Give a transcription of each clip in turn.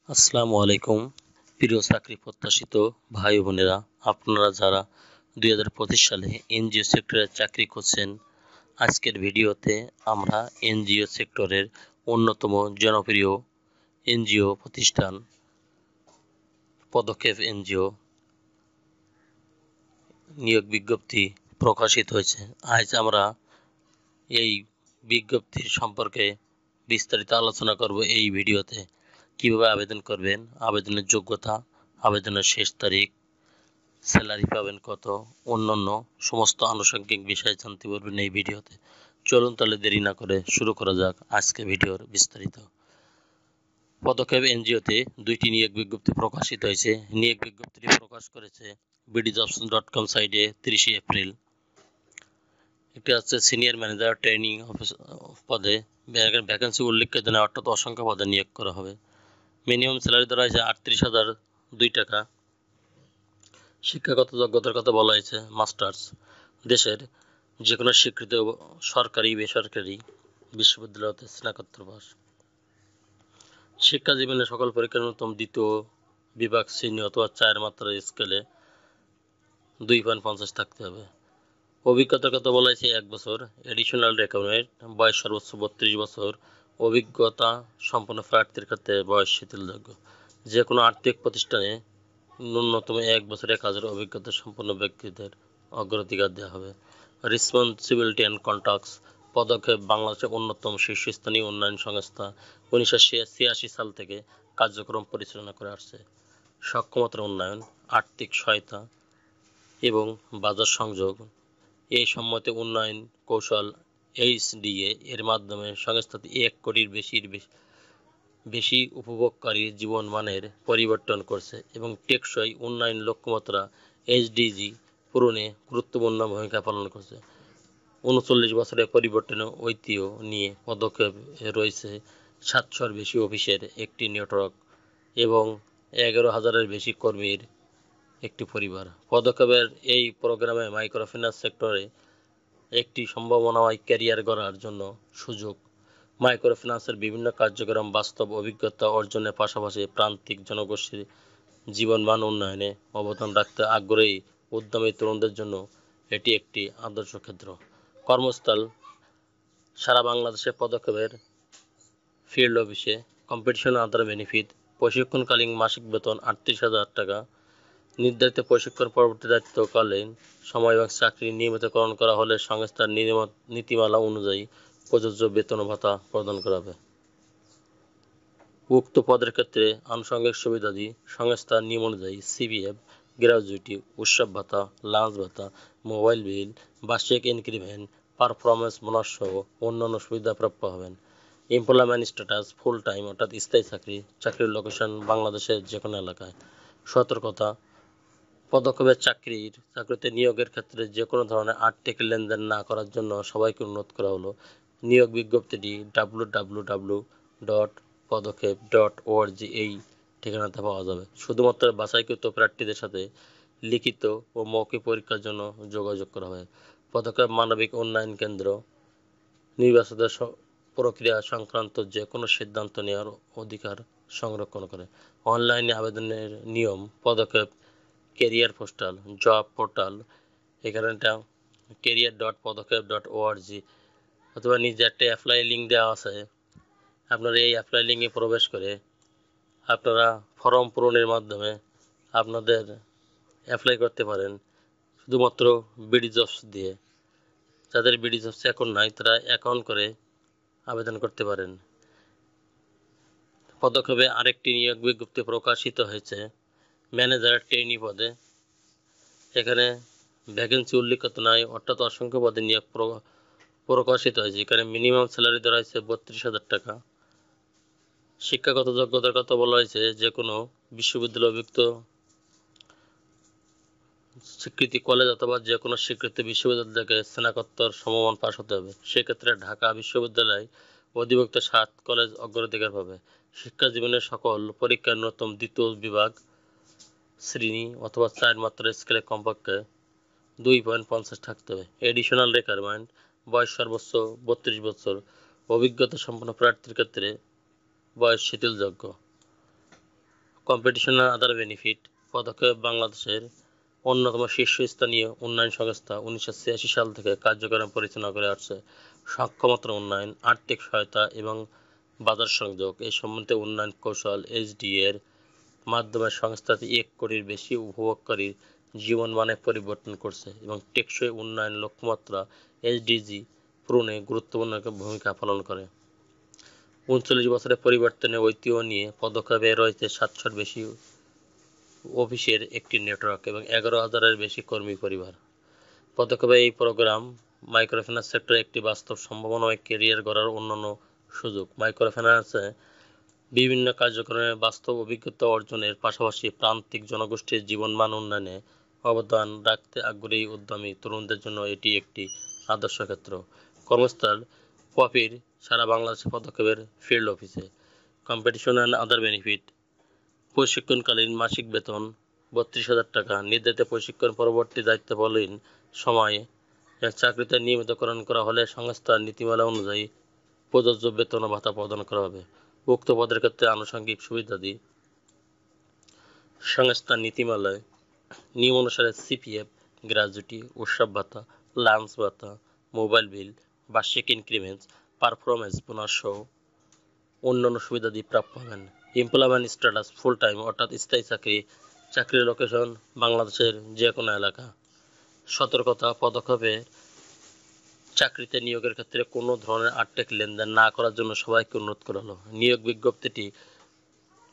আসসালামু আলাইকুম প্রিয় চাকরি প্রত্যাশিত ভাই বোনেরা, আপনারা যারা 2025 সালে এনজিও সেক্টরে চাকরি করছেন, আজকের ভিডিওতে আমরা এনজিও সেক্টরের অন্যতম জনপ্রিয় এনজিও প্রতিষ্ঠান পদক্ষেপ এনজিও নিয়োগ বিজ্ঞপ্তি প্রকাশিত হয়েছে। আজ আমরা এই বিজ্ঞপ্তির সম্পর্কে বিস্তারিত আলোচনা করব এই ভিডিওতে। কিভাবে আবেদন করবেন, আবেদনের যোগ্যতা, আবেদনের শেষ তারিখ, স্যালারি পাবেন কত, অন্যান্য সমস্ত আনুষঙ্গিক বিষয় জানতে পারবেন এই ভিডিওতে। চলুন তাহলে দেরি না করে শুরু করা যাক আজকে ভিডিওর বিস্তারিত। পদক্ষেপ এনজিওতে দুইটি নিয়োগ বিজ্ঞপ্তি প্রকাশিত হয়েছে। নিয়োগ বিজ্ঞপ্তিটি প্রকাশ করেছে bdjobs.com সাইটে 30 এপ্রিল। একটি হচ্ছে সিনিয়র ম্যানেজার ট্রেনিং পদে ভ্যাকেন্সি উল্লেখিত না, অর্থাৎ অসংখ্য পদে নিয়োগ করা হবে। মিনিমাম স্যালারি ধরা হয়েছে 38,002 টাকা। শিক্ষাগত যোগ্যতার কথা বলা হয়েছে মাস্টার্স, দেশের যে কোনো স্বীকৃত সরকারি বেসরকারি বিশ্ববিদ্যালয় হতে স্নাতকোত্তর পাস। শিক্ষা জীবনে সকল পরীক্ষার ন্যূনতম দ্বিতীয় বিভাগ শ্রেণী অথবা 4 মাত্রার স্কেলে 2.50 থাকতে হবে। অভিজ্ঞতার কথা বলা হয়েছে 1 বছর। এডিশনাল রিকোয়ারমেন্ট, বয়স সর্বোচ্চ 32 বছর। অভিজ্ঞতা সম্পন্ন প্রার্থীর ক্ষেত্রে বয়স শিথিলযোগ্য। যে কোনো আর্থিক প্রতিষ্ঠানে ন্যূনতম 1 বছরের কাজের অভিজ্ঞতা সম্পন্ন ব্যক্তিদের অগ্রাধিকার দেওয়া হবে। রেসপন্সিবিলিটি অ্যান্ড কন্ট্রাক্টস পদক্ষেপ বাংলাদেশের অন্যতম শীর্ষস্থানীয় উন্নয়ন সংস্থা 1986 সাল থেকে কার্যক্রম পরিচালনা করে আসছে। সক্ষমতার উন্নয়ন, আর্থিক সহায়তা এবং বাজার সংযোগ, এই সম্মতি উন্নয়ন কৌশল HDA এর মাধ্যমে সংস্থাটি 1 কোটির বেশি উপভোগকারী জীবনমানের পরিবর্তন করছে এবং টেকসই উন্নয়ন লক্ষ্যমাত্রা HDG পূরণে গুরুত্বপূর্ণ ভূমিকা পালন করছে। 39 বছরের পরিবর্তনের ঐতিহ্য নিয়ে পদক্ষেপ রয়েছে 700-র বেশি অফিসের একটি নেটওয়ার্ক এবং 11,000-এর বেশি কর্মীর একটি পরিবার। পদক্ষেপের এই প্রোগ্রামে মাইক্রোফিন্যান্স সেক্টরে একটি সম্ভাবনাময় ক্যারিয়ার গড়ার জন্য সুযোগ। মাইক্রোফিন্যান্সের বিভিন্ন কার্যক্রম বাস্তব অভিজ্ঞতা অর্জনের পাশাপাশি প্রান্তিক জনগোষ্ঠীর জীবনমান উন্নয়নে অবদান রাখতে আগ্রহী উদ্যমী তরুণদের জন্য এটি একটি আদর্শ ক্ষেত্র। কর্মস্থল সারা বাংলাদেশে পদক্ষেপের ফিল্ড অফিসে, কম্পিটিশন আধার বেনিফিট, প্রশিক্ষণকালীন মাসিক বেতন 38,000 টাকা। নির্ধারিত প্রশিক্ষণ পরবর্তী দায়িত্বকালীন সময় এবং চাকরি নিয়মিতকরণ করা হলে সংস্থার নীতিমালা অনুযায়ী প্রযোজ্য বেতন ও ভাতা প্রদান করা হবে। উক্ত পদের ক্ষেত্রে আনুষঙ্গিক সুবিধাদি সংস্থার নিয়ম অনুযায়ী CPF, গ্র্যাজুইটি, উৎসব ভাতা, লাঞ্চ ভাতা, মোবাইল বিল, বার্ষিক ইনক্রিমেন্ট, পারফরমেন্স বোনাস সহ অন্যান্য সুবিধা প্রাপ্য হবেন। এমপ্লয়মেন্ট স্ট্যাটাস ফুল টাইম অর্থাৎ স্থায়ী চাকরি। চাকরির লোকেশন বাংলাদেশের যে কোনো এলাকায়। সতর্কতা, পদক্ষেপের চাকরিতে নিয়োগের ক্ষেত্রে যে কোনো ধরনের আর্থিক লেনদেন না করার জন্য সবাইকে অনুরোধ করা হলো। নিয়োগ বিজ্ঞপ্তিটি www.পদক্ষেপ.org এই ঠিকানাতে পাওয়া যাবে। শুধুমাত্র বাছাইকৃত প্রার্থীদের সাথে লিখিত ও মৌখিক পরীক্ষার জন্য যোগাযোগ করা হবে। পদক্ষেপ মানবিক উন্নয়ন কেন্দ্র নির্বাচিত প্রক্রিয়া সংক্রান্ত যে কোনো সিদ্ধান্ত নেওয়ার অধিকার সংরক্ষণ করে। অনলাইনে আবেদনের নিয়ম, পদক্ষেপ ক্যারিয়ার পোস্টাল, জব পোর্টাল, এখানে একটা career.পদক্ষেপ.org অথবা নিজে একটা অ্যাপ্লাই লিঙ্ক দেওয়া আছে। আপনারা এই অ্যাপ্লাই লিঙ্কে প্রবেশ করে আপনারা ফর্ম পূরণের মাধ্যমে আপনাদের অ্যাপ্লাই করতে পারেন শুধুমাত্র BDjobs দিয়ে। যাদের BDjobs অ্যাকাউন্ট নাই তারা অ্যাকাউন্ট করে আবেদন করতে পারেন। পদক্ষেপে আরেকটি নিয়োগ বিজ্ঞপ্তি প্রকাশিত হয়েছে ম্যানেজার ট্রেনি পদে। এখানে ভ্যাকেন্সি উল্লেখিত নয়, অর্থাৎ অসংখ্য পদে নিয়োগ প্রকাশিত হয়েছে। এখানে মিনিমাম স্যালারি ধরা হয়েছে 32,000 টাকা। শিক্ষাগত যোগ্যতার কথা বলা হয়েছে যে কোনো বিশ্ববিদ্যালয়ভুক্ত স্বীকৃতি কলেজ অথবা যে কোনো স্বীকৃত বিশ্ববিদ্যালয় থেকে স্নাতকোত্তর সমমান পাস হতে হবে। সেক্ষেত্রে ঢাকা বিশ্ববিদ্যালয় অধিভুক্ত 7 কলেজ অগ্রাধিকার পাবে। শিক্ষা জীবনের সকল পরীক্ষার ন্যূনতম দ্বিতীয় বিভাগ শ্রেণী অথবা 4 মাত্রার স্কেলে কমপক্ষে 2.50 থাকতে হবে। এডিশনাল রিকোয়ারমেন্ট, বয়স সর্বোচ্চ 32 বছর। অভিজ্ঞতা সম্পন্ন প্রার্থীর ক্ষেত্রে বয়স শিথিলযোগ্য। কম্পিটিশন আর আদার বেনিফিট পদক্ষেপ বাংলাদেশের অন্যতম শীর্ষস্থানীয় উন্নয়ন সংস্থা 1986 সাল থেকে কার্যক্রম পরিচালনা করে আসছে। সক্ষমতা উন্নয়ন, আর্থিক সহায়তা এবং বাজার সংযোগ এই সম্বন্ধে উন্নয়ন কৌশল এইচডি এর মাধ্যমে সংস্থাটি 1 কোটির বেশি উপভোগকারীর জীবনমানে পরিবর্তন করছে এবং টেকসই উন্নয়ন লক্ষ্যমাত্রা এইচডিজি পূরণে গুরুত্বপূর্ণ ভূমিকা পালন করে। 39 বছরের পরিবর্তনের ঐতিহ্য নিয়ে পদক্ষেপে রয়েছে 700-র বেশি অফিসের একটি নেটওয়ার্ক এবং 11,000-এর বেশি কর্মী পরিবার। পদক্ষেপে এই প্রোগ্রাম মাইক্রোফিন্যান্স সেক্টরে একটি বাস্তব সম্ভাবনাময় ক্যারিয়ার গড়ার অন্যান্য সুযোগ। মাইক্রোফিন্যান্সে বিভিন্ন কার্যক্রমে বাস্তব অভিজ্ঞতা অর্জনের পাশাপাশি প্রান্তিক জনগোষ্ঠীর জীবনমান উন্নয়নে অবদান রাখতে আগ্রহী উদ্যমী তরুণদের জন্য এটি একটি আদর্শ ক্ষেত্র। কর্মস্থল পপির সারা বাংলাদেশে পদক্ষেপের ফিল্ড অফিসে। কম্পিটিশন অ্যান্ড আদার বেনিফিট প্রশিক্ষণকালীন মাসিক বেতন 32,000 টাকা। নির্ধারিত প্রশিক্ষণ পরবর্তী দায়িত্বপালন সময়ে চাকরিতে নিয়মিতকরণ করা হলে সংস্থার নীতিমালা অনুযায়ী প্রযোজ্য বেতন ও ভাতা প্রদান করা হবে। উক্ত পদের ক্ষেত্রে আনুষঙ্গিক সুবিধাদি সংস্থার নীতিমালায় নিয়ম অনুসারে সিপিএফ, গ্র্যাজুইটি, উৎসব ভাতা, লাঞ্চ ভাতা, মোবাইল বিল, বার্ষিক ইনক্রিমেন্ট, পারফরমেন্স বোনাস সহ অন্যান্য সুবিধাদি প্রাপ্য হবেন। এমপ্লয়মেন্ট স্ট্যাটাস ফুল টাইম অর্থাৎ স্থায়ী চাকরি। চাকরির লোকেশন বাংলাদেশের যে কোনো এলাকা। সতর্কতা পদক্ষেপে চাকরিতে নিয়োগের ক্ষেত্রে কোনো ধরনের আর্থিক লেনদেন না করার জন্য সবাইকে অনুরোধ করা হলো। নিয়োগ বিজ্ঞপ্তিটি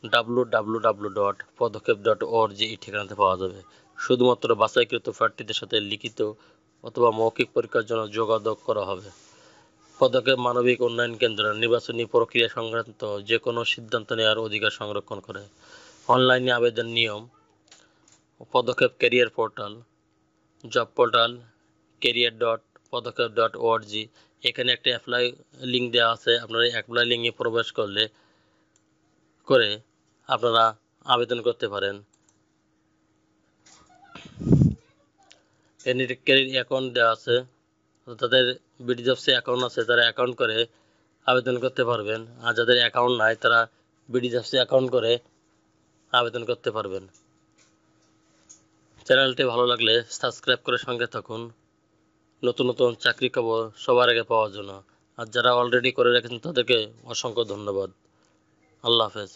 www.পদক্ষেপ.org এই ঠিকানাতে পাওয়া যাবে। শুধুমাত্র বাছাইকৃত প্রার্থীদের সাথে লিখিত অথবা মৌখিক পরীক্ষার জন্য যোগাযোগ করা হবে। পদক্ষেপ মানবিক উন্নয়ন কেন্দ্র নির্বাচনী প্রক্রিয়া সংক্রান্ত যে কোনো সিদ্ধান্ত নেওয়ার অধিকার সংরক্ষণ করে। অনলাইনে আবেদন নিয়ম পদক্ষেপ ক্যারিয়ার পোর্টাল, জব পোর্টাল, career.পদক্ষেপ.org। এখানে একটা অ্যাপ্লাই লিঙ্ক দেওয়া আছে। আপনারা অ্যাপ্লাই লিঙ্কে প্রবেশ করে আপনারা আবেদন করতে পারেন। ক্যারিয়ার অ্যাকাউন্ট দেওয়া আছে, তাদের বিডি জবসে অ্যাকাউন্ট আছে, তারা অ্যাকাউন্ট করে আবেদন করতে পারবেন। আর যাদের অ্যাকাউন্ট নাই তারা বিডি জবসে অ্যাকাউন্ট করে আবেদন করতে পারবেন। চ্যানেলটি ভালো লাগলে সাবস্ক্রাইব করে সঙ্গে থাকুন নতুন নতুন চাকরি খবর সবার আগে পাওয়ার জন্য। আর যারা অলরেডি করে রেখেছেন তাদেরকে অসংখ্য ধন্যবাদ। আল্লাহ হাফেজ।